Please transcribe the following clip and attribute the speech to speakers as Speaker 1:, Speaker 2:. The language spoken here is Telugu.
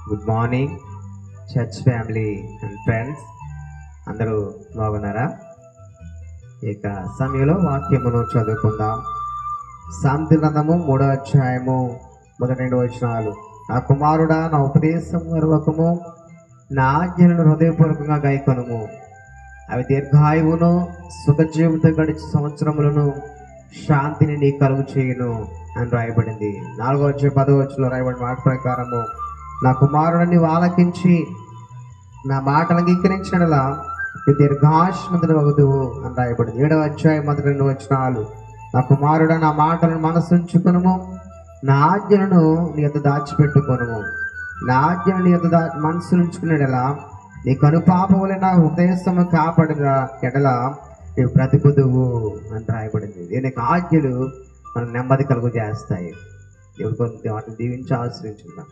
Speaker 1: Good morning church family and friends, అందరూ బాగున్నారా? ఇక సమయంలో వాక్యమును చదువుకుందాం. సామెతల గ్రంథము 3వ అధ్యాయము 1-2 వచనాలు. నా కుమారుడా, నా ఉపదేశం మరువకము, నా ఆజ్ఞలను హృదయపూర్వకంగా గైకొనుము. అవి దీర్ఘాయువును, సుఖ జీవితం గడిచే సంవత్సరములను, శాంతిని నీ కలుగు చేయును అని రాయబడింది. 4వ అధ్యాయం 10వ వచనంలో రాయబడిన మాట ప్రకారము, నా కుమారుడిని ఆలకించి నా మాటలు అంగీకరించడలా దీర్ఘాయుష్మంతుడు వగుదువు అని రాయబడింది. 7వ అధ్యాయం 1-2 వచనాలు. నా కుమారుడ, నా మాటలను మనసుంచుకొనుము, నా ఆజ్ఞలను నీ యొద్ద దాచిపెట్టుకొనుము. నా ఆజ్ఞను నీ యొద్ద మనసు ఉంచుకునేలా నీ కనుపాపములే నా హృదయస్థము కాపాడిన ఎడల నీవు బ్రతుకుదువు అని రాయబడింది. దీని ఆజ్ఞలు మనకు నెమ్మది కలుగు చేస్తాయి. దేవుడు వాటిని దీవించి ఆశ్రయించుకుందాం.